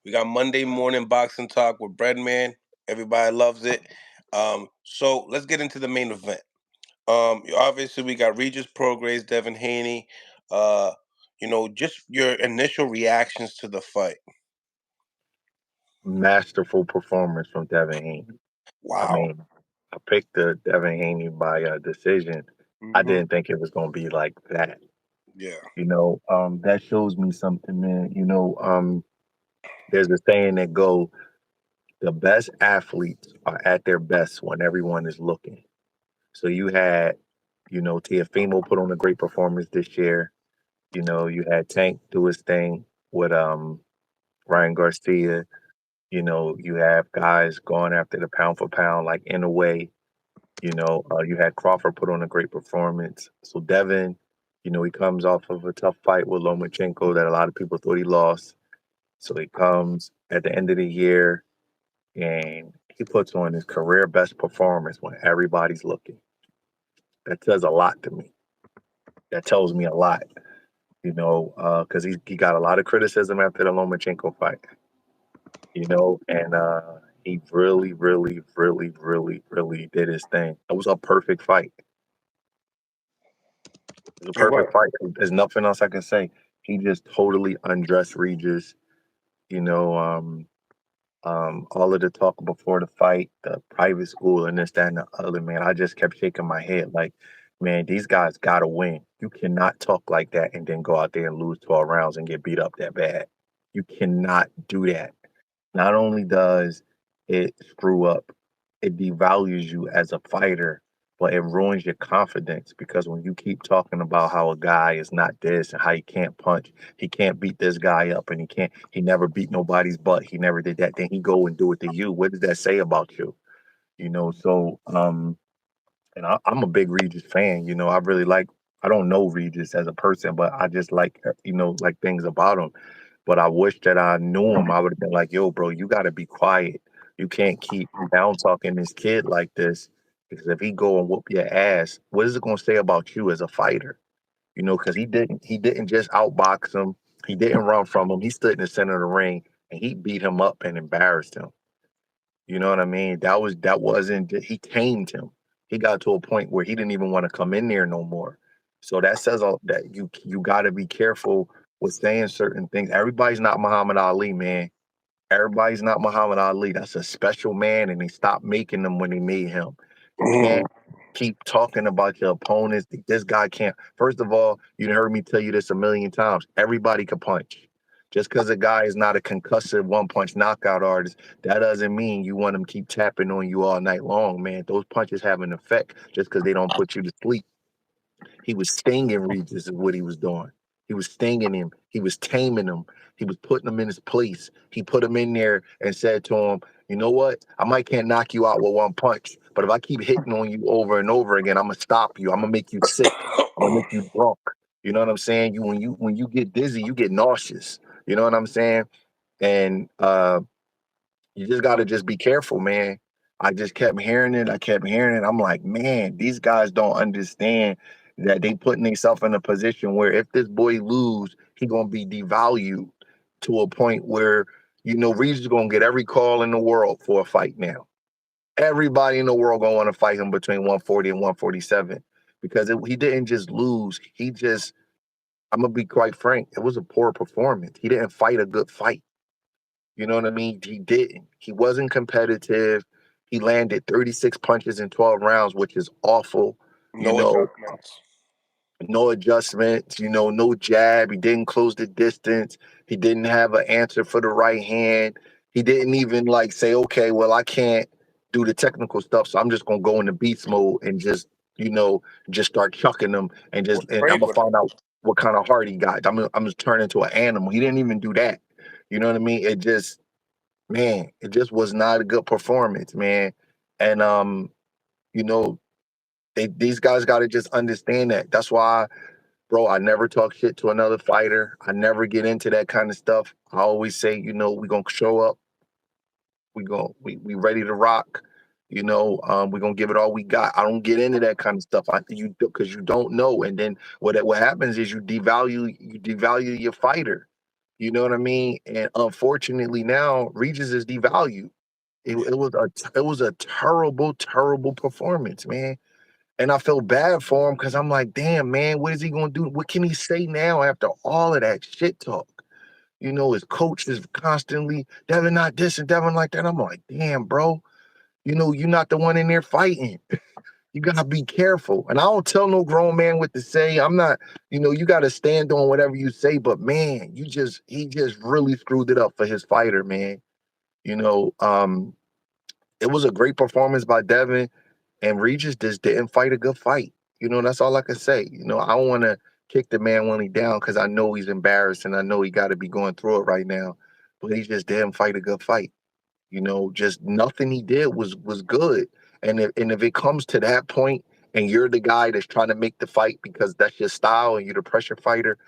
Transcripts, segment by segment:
We got Monday morning boxing talk with Breadman. Everybody loves it. So let's get into the main event. Obviously we got Regis Prograis, Devin Haney. Uh, just your initial reactions to the fight. Masterful performance from Devin Haney. I Wow. mean, I picked the Devin Haney by decision. I Hmm. didn't think it was going to be like that. Yeah. That shows me something, man. There's a saying that go, the best athletes are at their best when everyone is looking. So you had, Tiafimo put on a great performance this year. You had Tank do his thing with Ryan Garcia. You have guys going after the pound for pound, like in a way. You had Crawford put on a great performance. So Devin, he comes off of a tough fight with Lomachenko that a lot of people thought he lost. So he comes at the end of the year and he puts on his career best performance when everybody's looking. That says a lot to me. That tells me a lot, because he got a lot of criticism after the Lomachenko fight, and he really, really, really, really, really did his thing. It was a perfect fight. It was a It was. perfect fight. There's nothing else I can say. He just totally undressed Regis. You know, all of the talk before the fight, the private school, and this, that, and the other. Man, I just kept shaking my head like, man, these guys gotta win. You cannot talk like that and then go out there and lose 12 rounds and get beat up that bad. You cannot do that. Not only does it screw up, it devalues you as a fighter, but it ruins your confidence because when you keep talking about how a guy is not this and how he can't punch, he can't beat this guy up and he never beat nobody's butt, he never did that, then he go and do it to you. What does that say about you? And I'm a big Regis fan. I don't know Regis as a person, but I just like things about him. But I wish that I knew him. I would have been like, yo, bro, you got to be quiet. You can't keep down talking this kid like this because if he go and whoop your ass, what is it going to say about you as a fighter? Because he didn't just outbox him. He didn't run from him. He stood in the center of the ring and he beat him up and embarrassed him. You know what I mean? That wasn't he tamed him. He got to a point where he didn't even want to come in there no more. So that says all that you got to be careful with saying certain things. Everybody's not Muhammad Ali, man. Everybody's not Muhammad Ali. That's a special man, and they stopped making them when they made him. You Mhm. can't keep talking about your opponents. This guy can't. First of all, you heard me tell you this a million times. Everybody can punch. Just because a guy is not a concussive one-punch knockout artist, that doesn't mean you want him to keep tapping on you all night long, man. Those punches have an effect just because they don't put you to sleep. He was stinging Regis is what he was doing. He was stinging him. He was taming him. He was putting him in his place. He put him in there and said to him, you know what? I might can't knock you out with one punch, but if I keep hitting on you over and over again, I'm gonna stop you. I'm gonna make you sick. I'm gonna make you drunk. You know what I'm saying? When you get dizzy, you get nauseous. You know what I'm saying? And you just got to just be careful, man. I just kept hearing it. I kept hearing it. I'm like, man, these guys don't understand that they putting themselves in a position where if this boy lose, he gonna be devalued to a point where Reed's is gonna get every call in the world for a fight now. Everybody in the world gonna want to fight him between 140 and 147 because he didn't just lose. I'm gonna be quite frank. It was a poor performance. He didn't fight a good fight. You know what I mean? He didn't. He wasn't competitive. He landed 36 punches in 12 rounds, which is awful. You No know, adjustments. no adjustments, no jab. He didn't close the distance. He didn't have an answer for the right hand. He didn't even like say, okay, well, I can't do the technical stuff, so I'm just gonna go into beast mode and just start chucking them Was and I'm afraid gonna with him. find out what kind of heart he got. I'm just turn into an animal. He didn't even do that. You know what I mean? It just was not a good performance, man. And you know, these guys got to just understand that. That's why, bro, I never talk shit to another fighter. I never get into that kind of stuff. I always say, we gonna show up. We ready to rock. We gonna give it all we got. I don't get into that kind of stuff. Because you don't know, and then what happens is you devalue your fighter. You know what I mean? And unfortunately now Regis is devalued. It was a terrible, terrible performance, man. And I feel bad for him because I'm like, damn, man, what is he gonna do? What can he say now after all of that shit talk? You know, his coach is constantly Devin not this and Devin like that. I'm like, damn, bro, you know, you're not the one in there fighting. You gotta be careful. And I don't tell no grown man what to say. I'm not, you know, you gotta stand on whatever you say, but man, he just really screwed it up for his fighter, man. You know, it was a great performance by Devin, and Regis just didn't fight a good fight. You know, that's all I can say. You know, I don't want to kick the man when he down because I know he's embarrassed and I know he got to be going through it right now. But he just didn't fight a good fight. You know, just nothing he did was good. And if it comes to that point, and you're the guy that's trying to make the fight because that's your style and you're the pressure fighter,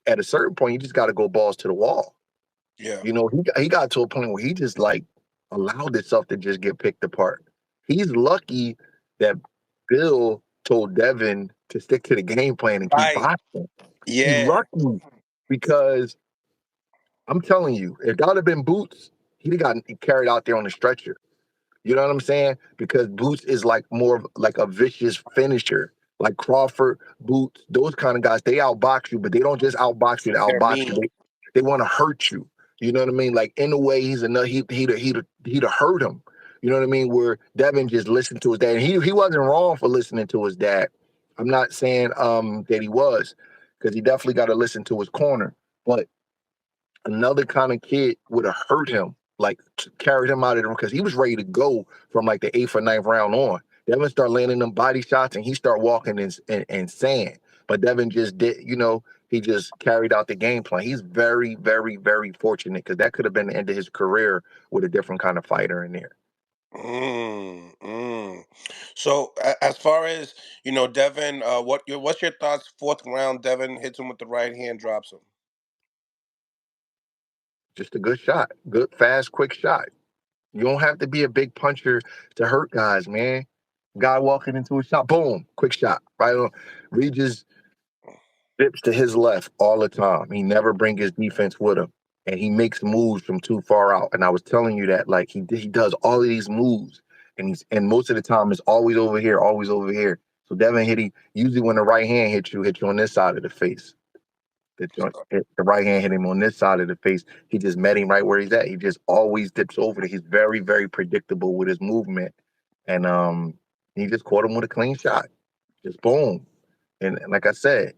at a certain point you just got to go balls to the wall. Yeah. You know, he got to a point where he just like allowed himself to just get picked apart. He's lucky that Bill told Devin to stick to the game plan and keep Right. boxing. He's Yeah. lucky because I'm telling you, if that would have been Boots, he'd have gotten carried out there on the stretcher. You know what I'm saying? Because Boots is like more of like a vicious finisher. Like Crawford, Boots, those kind of guys, they outbox you, but they don't just outbox you to They're outbox you. mean. They want to hurt you. You know what I mean? Like in a way, he's enough. He'd have hurt him. You know what I mean? Where Devin just listened to his dad, and he wasn't wrong for listening to his dad. I'm not saying that he was, because he definitely got to listen to his corner. But another kind of kid would have hurt him, like carried him out of the room because he was ready to go from like the eighth or ninth round on. Devin start landing them body shots and he start walking in sand. But Devin just did, you know, he just carried out the game plan. He's very, very, very fortunate because that could have been the end of his career with a different kind of fighter in there. Mm, mm. So as far as Devin, what's your thoughts? Fourth round, Devin hits him with the right hand, drops him. Just a good shot, good, fast, quick shot. You don't have to be a big puncher to hurt guys, man. Guy walking into a shot, boom, quick shot, right on. Regis dips to his left all the time. He never bring his defense with him, and he makes moves from too far out. And I was telling you that, like he does all of these moves, and most of the time it's always over here, always over here. So Devin Hitty usually when the right hand hits you on this side of the face. The right hand hit him on this side of the face. He just met him right where he's at. He just always dips over there. He's very, very predictable with his movement, and he just caught him with a clean shot. Just boom. And like I said,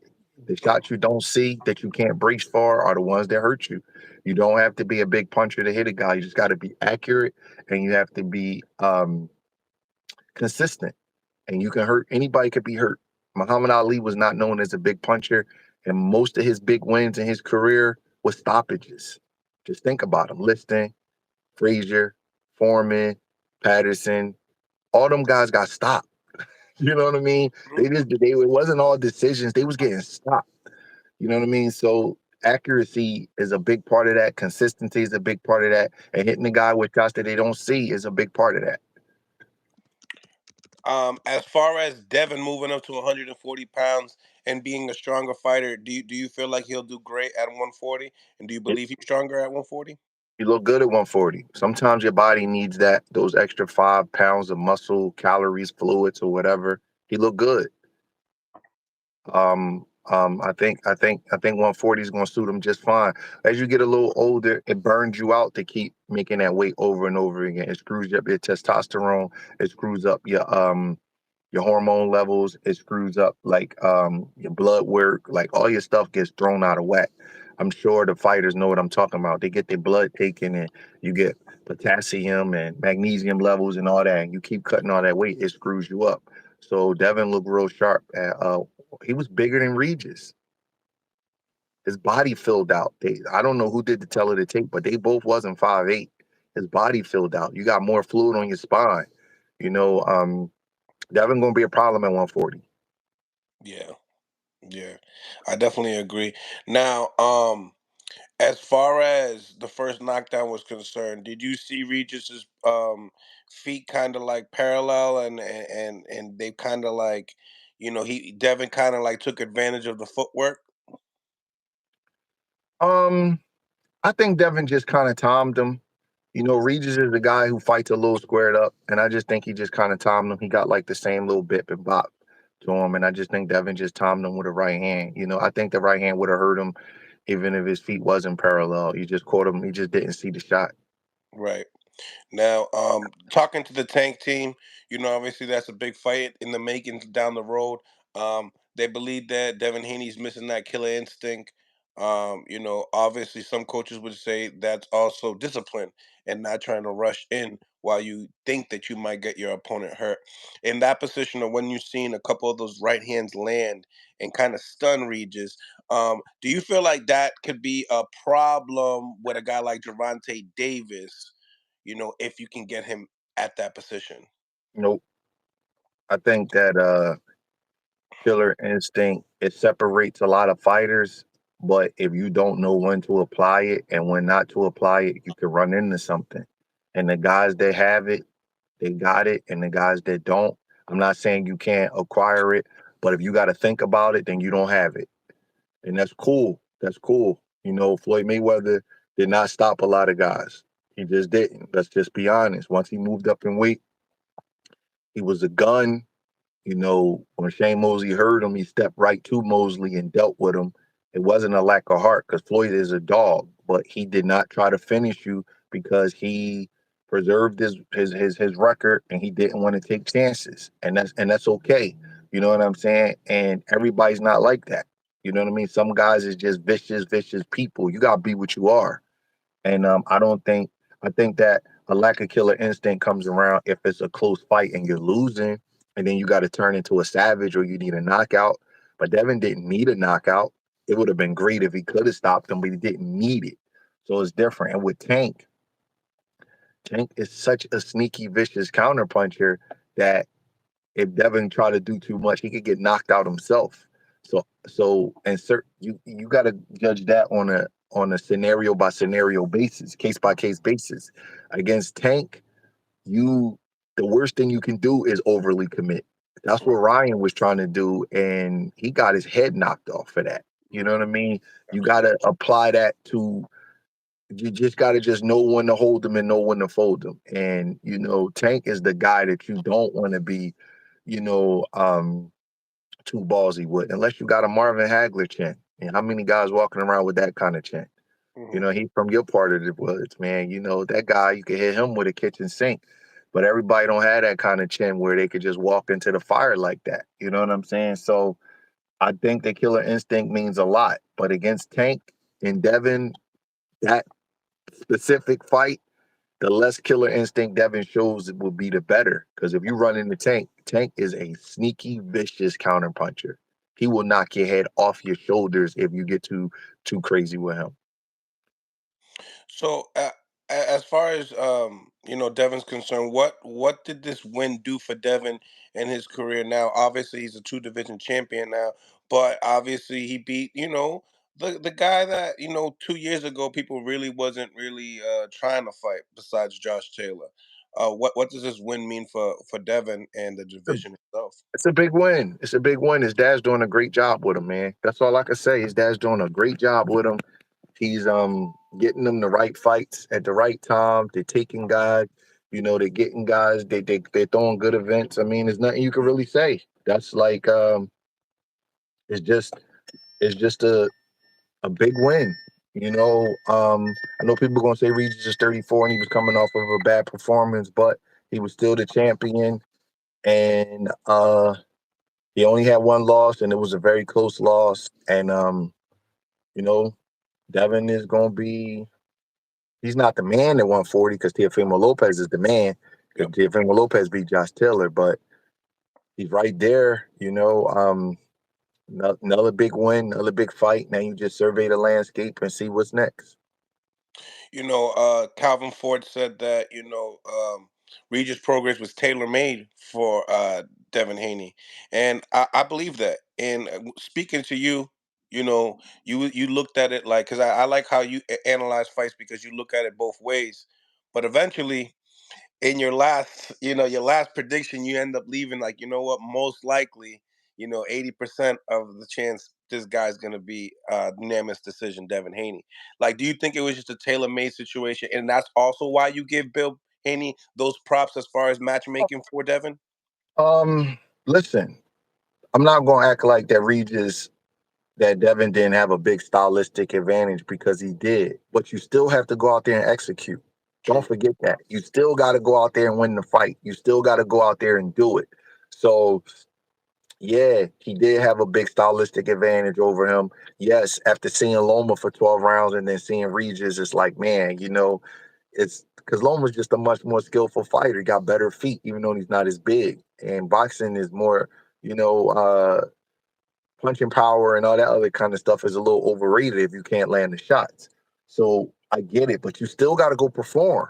the shots you don't see that you can't brace for are the ones that hurt you. You don't have to be a big puncher to hit a guy. You just got to be accurate and you have to be consistent. And you can hurt anybody could be hurt. Muhammad Ali was not known as a big puncher, and most of his big wins in his career was stoppages. Just think about him: Liston, Frazier, Foreman, Patterson. All them guys got stopped. You know what I mean? It wasn't all decisions. They was getting stopped. You know what I mean? So accuracy is a big part of that. Consistency is a big part of that. And hitting the guy with shots that they don't see is a big part of that. As far as Devin moving up to 140 pounds and being a stronger fighter, do you feel like he'll do great at 140? And do you It, believe he's stronger at 140? you look good at 140. Sometimes your body needs those extra 5 pounds of muscle, calories, fluids, or whatever. He looked good. I think 140 is going to suit him just fine. As you get a little older, it burns you out to keep making that weight over and over again. It screws up your testosterone. It screws up your hormone levels. It screws up like your blood work. Like all your stuff gets thrown out of whack. I'm sure the fighters know what I'm talking about. They get their blood taken, and you get potassium and magnesium levels and all that. And you keep cutting all that weight, it screws you up. So Devin looked real sharp. He was bigger than Regis. His body filled out. I don't know who did the tell of the tape, but they both wasn't 5'8". His body filled out. You got more fluid on your spine. You know, Devin gonna be a problem at 140. Yeah, yeah, I definitely agree. Now, as far as the first knockdown was concerned, did you see Regis's feet kind of like parallel and they kind of like, he Devin kind of like took advantage of the footwork? Um, I think Devin just kind of timed him. Regis is the guy who fights a little squared up, and I just think he just kind of timed him. He got like the same little bip and bop to him, and I just think Devin just timed him with a right hand. I think the right hand would have hurt him even if his feet wasn't parallel. He just caught him. He just didn't see the shot. Right. Now, talking to the Tank team, obviously that's a big fight in the making down the road. They believe that Devin Haney's missing that killer instinct. Obviously some coaches would say that's also discipline and not trying to rush in while you think that you might get your opponent hurt. In that position, or when you've seen a couple of those right hands land and kind of stun Regis, do you feel like that could be a problem with a guy like Gervonta Davis? If you can get him at that position. Nope. I think that killer instinct, it separates a lot of fighters, but if you don't know when to apply it and when not to apply it, you can run into something. And the guys that have it, they got it, and the guys that don't, I'm not saying you can't acquire it, but if you got to think about it, then you don't have it. And that's cool. That's cool. Floyd Mayweather did not stop a lot of guys. He just didn't. Let's just be honest. Once he moved up in weight, he was a gun. When Shane Mosley heard him, he stepped right to Mosley and dealt with him. It wasn't a lack of heart because Floyd is a dog, but he did not try to finish you because he preserved his record and he didn't want to take chances. And that's okay. You know what I'm saying? And everybody's not like that. You know what I mean? Some guys is just vicious people. You gotta be what you are. And I don't think I think that a lack of killer instinct comes around if it's a close fight and you're losing, and then you got to turn into a savage or you need a knockout. But Devin didn't need a knockout. It would have been great if he could have stopped him, but he didn't need it. So it's different. And with Tank is such a sneaky, vicious counterpuncher that if Devin tried to do too much, he could get knocked out himself. You got to judge that on a scenario by scenario basis, case by case basis. Against Tank, you the worst thing you can do is overly commit. That's what Ryan was trying to do, and he got his head knocked off for that. You know what I mean? You got to apply that to. You just got to just know when to hold them and know when to fold them. And Tank is the guy that you don't want to be, you know, um, too ballsy with, unless you got a Marvin Hagler chin. And how many guys walking around with that kind of chin? Hmm. He's from your part of the woods, man. That guy, you can hit him with a kitchen sink. But everybody don't have that kind of chin where they could just walk into the fire like that. You know what I'm saying? So I think the killer instinct means a lot. But against Tank and Devin, that specific fight, the less killer instinct Devin shows will be the better. Because if you run into Tank is a sneaky, vicious counterpuncher. He will knock your head off your shoulders if you get too crazy with him. So, as far as Devin's concerned, what did this win do for Devin and his career now? Obviously, he's a two division champion now, but obviously he beat the guy that 2 years ago people really wasn't really trying to fight besides Josh Taylor. What does this win mean for Devin and the division itself? It's a big win. It's a big win. His dad's doing a great job with him, man. That's all I can say. His dad's doing a great job with him. He's getting them the right fights at the right time. They're taking guys, they're getting guys. They're throwing good events. I mean, there's nothing you can really say. That's like it's just it's just a big win. I know people are gonna say Regis is 34 and he was coming off of a bad performance, but he was still the champion. And he only had one loss, and it was a very close loss. And you know, Devin is gonna be. He's not the man at 140 because Teofimo Lopez is the man. Because Yep. Teofimo Lopez beat Josh Taylor, but he's right there. Another big win, another big fight. Now you just survey the landscape and see what's next. Calvin Ford said that Regis Progress was tailor made for Devin Haney, and I believe that. And speaking to you, you looked at it like, because I like how you analyze fights, because you look at it both ways. But eventually, in your last prediction, you end up leaving like, most likely, 80% of the chance this guy's gonna be unanimous decision, Devin Haney. Like, do you think it was just a tailor made situation, and that's also why you give Bill Haney those props as far as matchmaking for Devin? Um, Listen, I'm not gonna act like that Devin didn't have a big stylistic advantage because he did. But you still have to go out there and execute. Don't True. forget that. You still got to go out there and win the fight. You still got to go out there and do it. So yeah, he did have a big stylistic advantage over him. Yes, after seeing Loma for 12 rounds and then seeing Regis, it's like, man, it's because Loma's just a much more skillful fighter. He got better feet, even though he's not as big. And boxing is more, you know, punching power and all that other kind of stuff is a little overrated if you can't land the shots. So I get it, but you still got to go perform.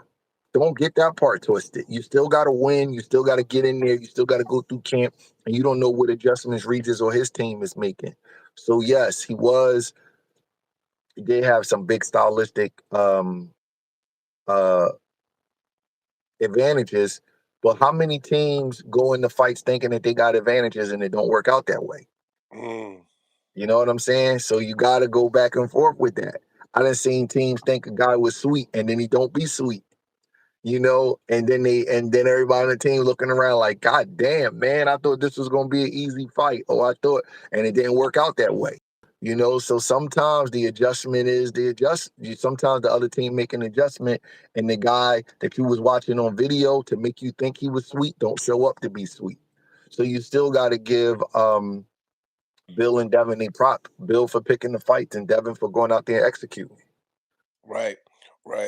Don't get that part twisted. You still got to win. You still got to get in there. You still got to go through camp, and you don't know what adjustments Regis or his team is making. So yes, he did have some big stylistic uh, advantages. But how many teams go into fights thinking that they got advantages and it don't work out that way? Mm, You know what I'm saying? So you got to go back and forth with that. I done seen teams think a guy was sweet and then he don't be sweet, and then everybody on the team looking around like, God damn, man, I thought this was gonna be an easy fight. Oh, I thought, and it didn't work out that way. So sometimes the adjustment is sometimes the other team make an adjustment and the guy that you was watching on video to make you think he was sweet don't show up to be sweet. So you still gotta give Bill and Devin a prop. Bill for picking the fights and Devin for going out there and executing. right.